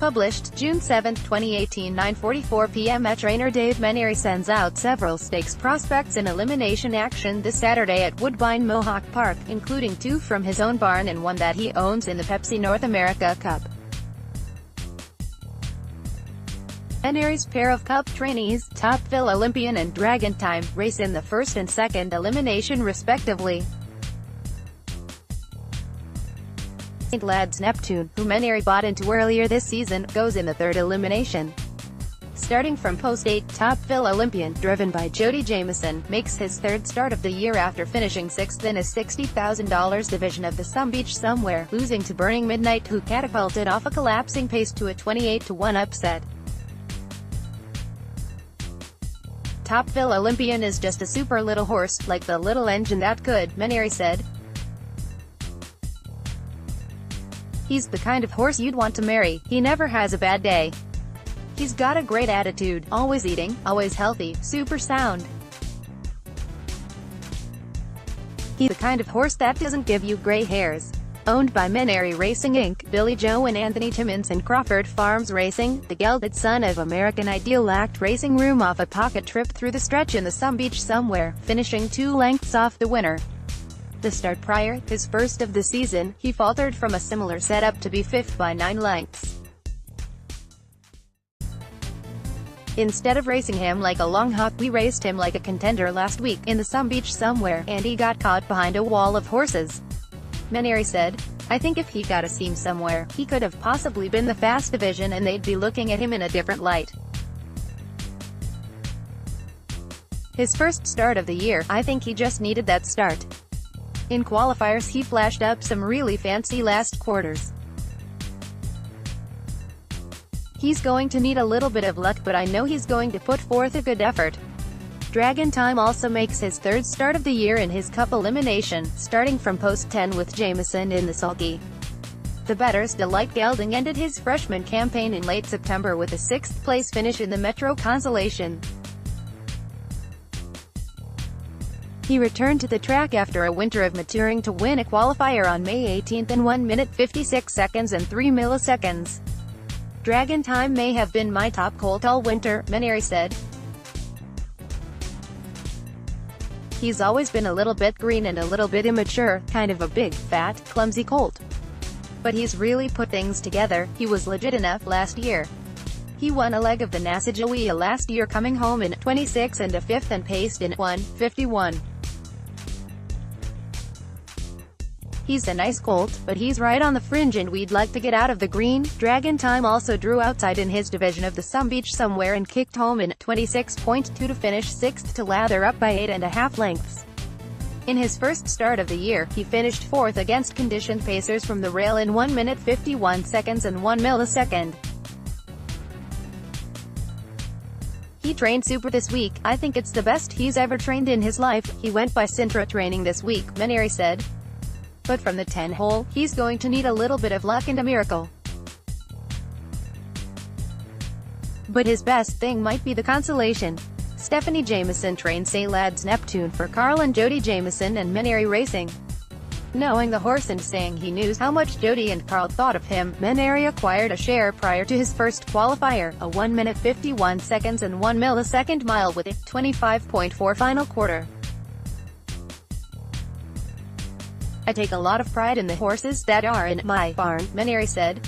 Published June 7, 2018, 9:44 p.m. ETTrainer Dave Menary sends out several stakes prospects in elimination action this Saturday at Woodbine Mohawk Park, including 2 from his own barn and 1 that he owns in the Pepsi North America Cup. Menary's pair of Cup trainees, Topville Olympian and Dragon Time, race in the first and second elimination respectively. Lads Neptune, who Menary bought into earlier this season, goes in the third elimination. Starting from post 8, Topville Olympian, driven by Jody Jamieson, makes his third start of the year after finishing 6th in a $60,000 division of the Some Beach Somewhere, losing to Burning Midnight, who catapulted off a collapsing pace to a 28-1 upset. Topville Olympian is just a super little horse, like the little engine that could, Menary said. He's the kind of horse you'd want to marry. He never has a bad day. He's got a great attitude, always eating, always healthy, super sound. He's the kind of horse that doesn't give you gray hairs. Owned by Menary Racing Inc., Billy Joe and Anthony Timmons and Crawford Farms Racing, the gelded son of American Ideal lacked racing room off a pocket trip through the stretch in the Some Beach Somewhere, finishing 2 lengths off the winner. The start prior, his first of the season, he faltered from a similar setup to be 5th by 9 lengths. Instead of racing him like a long hawk, we raced him like a contender last week, in the Some Beach Somewhere, and he got caught behind a wall of horses. Menary said, I think if he got a seam somewhere, he could have possibly been the fast division and they'd be looking at him in a different light. His first start of the year, I think he just needed that start. In qualifiers he flashed up some really fancy last quarters. He's going to need a little bit of luck, but I know he's going to put forth a good effort. Dragon Time also makes his third start of the year in his Cup elimination, starting from post 10 with Jamieson in the sulky. The Better's Delight gelding ended his freshman campaign in late September with a 6th place finish in the Metro Consolation. He returned to the track after a winter of maturing to win a qualifier on May 18 in 1 minute 56 seconds and 3 milliseconds. Dragon Time may have been my top colt all winter, Menary said. He's always been a little bit green and a little bit immature, kind of a big, fat, clumsy colt. But he's really put things together. He was legit enough last year. He won a leg of the Nassajawea last year, coming home in 26 and a 5th and paced in 1:51. He's a nice colt, but he's right on the fringe and we'd like to get out of the green. Dragon Time also drew outside in his division of the Some Beach Somewhere and kicked home in 26.2 to finish 6th to lather up by 8.5 lengths. In his first start of the year, he finished 4th against conditioned pacers from the rail in 1 minute 51 seconds and 1 millisecond. He trained super this week. I think it's the best he's ever trained in his life. He went by Sintra training this week, Menary said. But from the 10 hole, he's going to need a little bit of luck and a miracle. But his best thing might be the consolation. Stephanie Jamieson trains Lads Neptune for Carl and Jody Jamieson and Menary Racing. Knowing the horse and saying he knew how much Jody and Carl thought of him, Menary acquired a share prior to his first qualifier, a 1 minute 51 seconds and 1 millisecond mile with a 25.4 final quarter. I take a lot of pride in the horses that are in my barn, Menary said.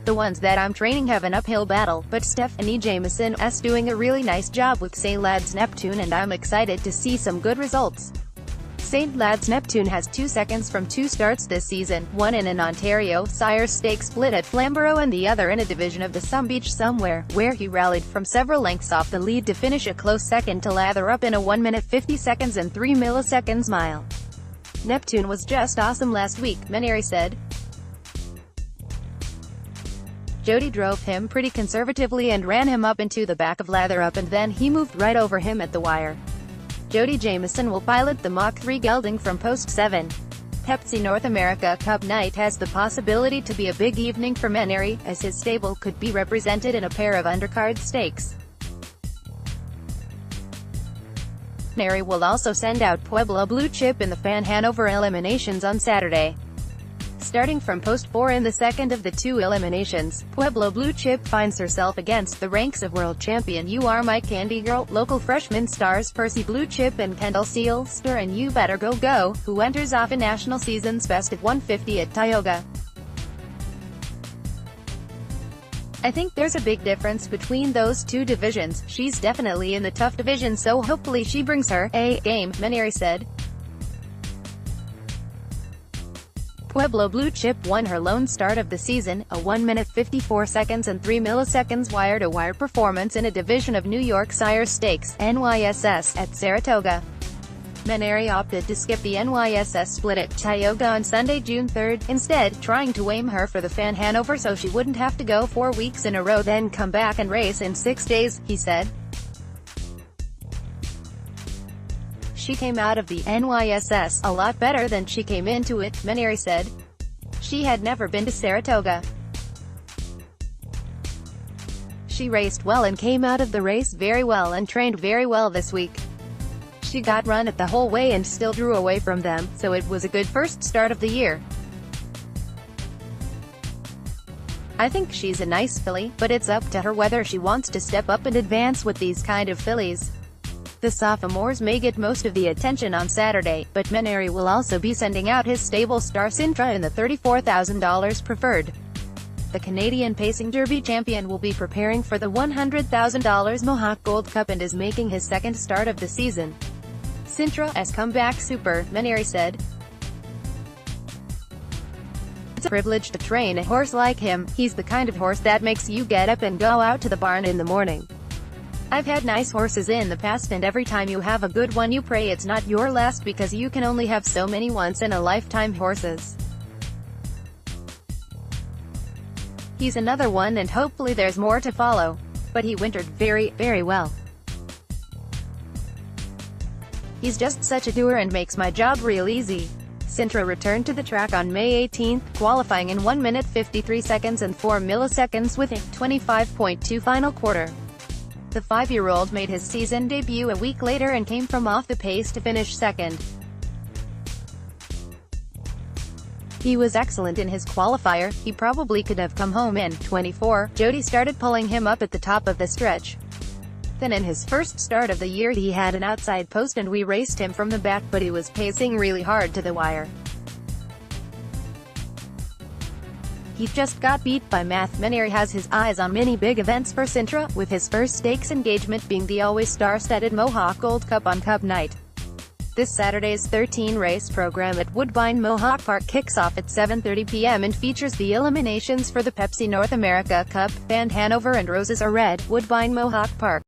The ones that I'm training have an uphill battle, but Stephanie Jamieson is doing a really nice job with Lads Neptune and I'm excited to see some good results. Lads Neptune has 2 seconds from 2 starts this season, one in an Ontario Sire Stakes split at Flamborough and the other in a division of the Some Beach Somewhere, where he rallied from several lengths off the lead to finish a close second to lather up in a 1 minute 50 seconds and 3 milliseconds mile. Neptune was just awesome last week, Menary said. Jody drove him pretty conservatively and ran him up into the back of lather up and then he moved right over him at the wire. Jody Jamieson will pilot the Mach 3 gelding from post 7. Pepsi North America Cup night has the possibility to be a big evening for Menary, as his stable could be represented in a pair of undercard stakes. Menary will also send out Pueblo Blue Chip in the Fan Hanover eliminations on Saturday. Starting from post 4 in the second of the two eliminations, Pueblo Blue Chip finds herself against the ranks of world champion You Are My Candy Girl, local freshman stars Percy Blue Chip and Kendall Sealster and You Better Go Go, who enters off a national season's best of 150 at Tioga. I think there's a big difference between those two divisions. She's definitely in the tough division, so hopefully she brings her A game, Menary said. Pueblo Blue Chip won her lone start of the season, a 1 minute 54 seconds and 3 milliseconds wire-to-wire performance in a division of New York Sire Stakes, NYSS, at Saratoga. Menary opted to skip the NYSS split at Tioga on Sunday, June 3, instead trying to aim her for the Fan Hanover so she wouldn't have to go 4 weeks in a row then come back and race in 6 days, he said. She came out of the NYSS a lot better than she came into it, Menary said. She had never been to Saratoga. She raced well and came out of the race very well and trained very well this week. She got run at the whole way and still drew away from them, so it was a good first start of the year. I think she's a nice filly, but it's up to her whether she wants to step up and advance with these kind of fillies. The sophomores may get most of the attention on Saturday, but Menary will also be sending out his stable star Sintra in the $34,000 preferred. The Canadian Pacing Derby champion will be preparing for the $100,000 Mohawk Gold Cup and is making his second start of the season. Sintra as comeback super, Menary said. It's a privilege to train a horse like him. He's the kind of horse that makes you get up and go out to the barn in the morning. I've had nice horses in the past, and every time you have a good one you pray it's not your last because you can only have so many once-in-a-lifetime horses. He's another one and hopefully there's more to follow. But he wintered very, very well. He's just such a doer and makes my job real easy. Sintra returned to the track on May 18, qualifying in 1 minute 53 seconds and 4 milliseconds with a 25.2 final quarter. The 5-year-old made his season debut a week later and came from off the pace to finish second. He was excellent in his qualifier. He probably could have come home in 24. Jody started pulling him up at the top of the stretch. Then in his first start of the year he had an outside post and we raced him from the back, but he was pacing really hard to the wire. He just got beat by math. Menary has his eyes on many big events for Sintra, with his first stakes engagement being the always star-studded Mohawk Gold Cup on Cup night. This Saturday's 13-race program at Woodbine Mohawk Park kicks off at 7:30 p.m. and features the eliminations for the Pepsi North America Cup, Fan Hanover and Roses Are Red, Woodbine Mohawk Park.